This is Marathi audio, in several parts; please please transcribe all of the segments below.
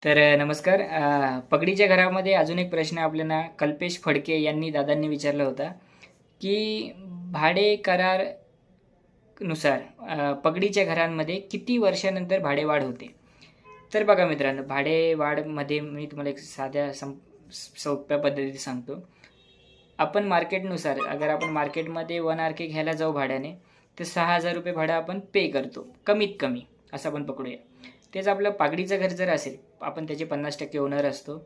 तर नमस्कार. पगडीच्या घरामध्ये अजून एक प्रश्न आपल्याला कल्पेश फडके यांनी दादांनी विचारला होता, की भाडे करारानुसार पगडीच्या घरांमध्ये किती वर्षानंतर भाडेवाढ होते? तर बघा मित्रांनो, भाडेवाढमध्ये मी तुम्हाला एक साध्या सोप्या पद्धतीने सांगतो. आपण मार्केटनुसार अगर आपण मार्केटमध्ये 1 आर-के घ्यायला जाऊ भाड्याने, तर 6,000 रुपये भाडं आपण पे करतो, कमीत कमी असं आपण पकडूया. तेच आपलं पगडीचं घर जर असेल, आपण त्याचे 50% ओनर असतो.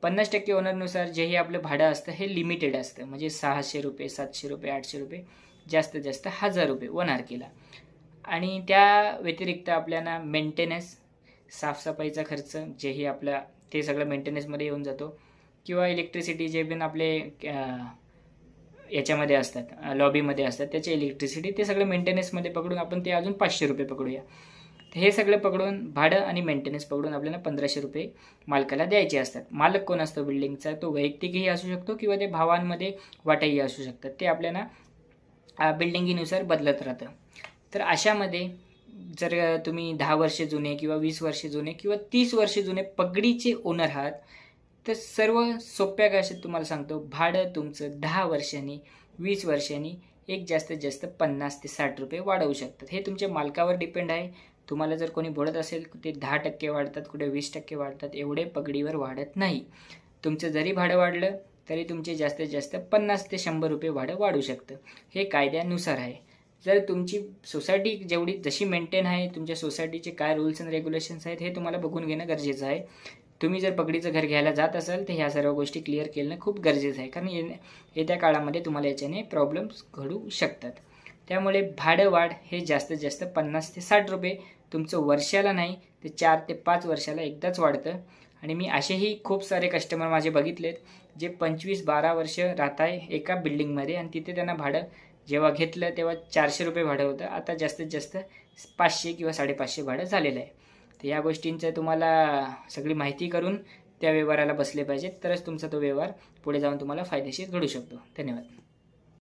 50% ओनरनुसार जेही आपलं भाडं असतं हे लिमिटेड असतं, म्हणजे 600 रुपये, 700 रुपये, 800 रुपये, जास्तीत जास्त 1,000 रुपये 1 आर-केला. आणि त्या व्यतिरिक्त आपल्याला मेंटेनन्स, साफसफाईचा खर्च जेही आपला ते सगळं मेंटेनन्समध्ये येऊन जातो, किंवा इलेक्ट्रिसिटी जे पण आपले याच्यामध्ये असतात, लॉबीमध्ये असतात, त्याचे इलेक्ट्रिसिटी ते सगळं मेंटेनन्समध्ये पकडून आपण ते अजून 500 रुपये पकडूया. तर हे सगळं पकडून भाडं आणि मेंटेनन्स पकडून आपल्याला 1,500 रुपये मालकाला द्यायचे असतात. मालक कोण असतो बिल्डिंगचा? तो वैयक्तिकही असू शकतो किंवा ते भावांमध्ये वाटाही असू शकतात. ते आपल्याला बिल्डिंगीनुसार बदलत राहतं. तर अशामध्ये जर तुम्ही 10 वर्षे जुने किंवा 20 वर्षे जुने किंवा 30 वर्षे जुने पगडीचे ओनर आहात, तर सर्व सोप्या भाषेत तुम्हाला सांगतो, भाडं तुमचं 10 वर्षांनी 20 वर्षांनी एक जास्तीत जास्त 50 ते 60 रुपये वाढवू शकतात. हे तुमच्या मालकावर डिपेंड आहे. तुम्हाला जर कोणी बोलत असेल ते 10% वाढतात, कुठे 20% वाढतात, एवढे पगडीवर वाढत नाही. तुमचं जरी भाडं वाढलं तरी तुमचे जास्तीत जास्त 50 ते 100 रुपये भाडं वाढू शकतं. हे कायद्यानुसार आहे. जर तुमची सोसायटी जेवढी जशी मेंटेन आहे, तुमच्या सोसायटीचे काय रूल्स अँड रेग्युलेशन्स आहेत हे तुम्हाला बघून घेणं गरजेचं आहे. तुम्ही जर पगडीचं घर घ्यायला जात असाल तर ह्या सर्व गोष्टी क्लिअर केलं खूप गरजेचं आहे, कारण येत्या काळामध्ये तुम्हाला याच्याने प्रॉब्लेम्स घडू शकतात. त्यामुळे भाडं वाढ हे जास्तीत जास्त 50 ते 60 रुपये तुमचं वर्षाला नाही, ते 4 ते 5 वर्षाला एकदाच वाढतं. आणि मी असेही खूप सारे कस्टमर माझे बघितलेत, जे 25-12 वर्ष राहत आहे एका बिल्डिंगमध्ये, आणि तिथे त्यांना भाडं जेव्हा घेतलं तेव्हा 400 रुपये भाडं होतं. आता जास्तीत जास्त 500 किंवा 550 भाडं झालेलं आहे. तर या गोष्टींचं तुम्हाला सगळी माहिती करून त्या व्यवहाराला बसले पाहिजेत, तरच तुमचा तो व्यवहार पुढे जाऊन तुम्हाला फायदेशीर घडू शकतो. धन्यवाद.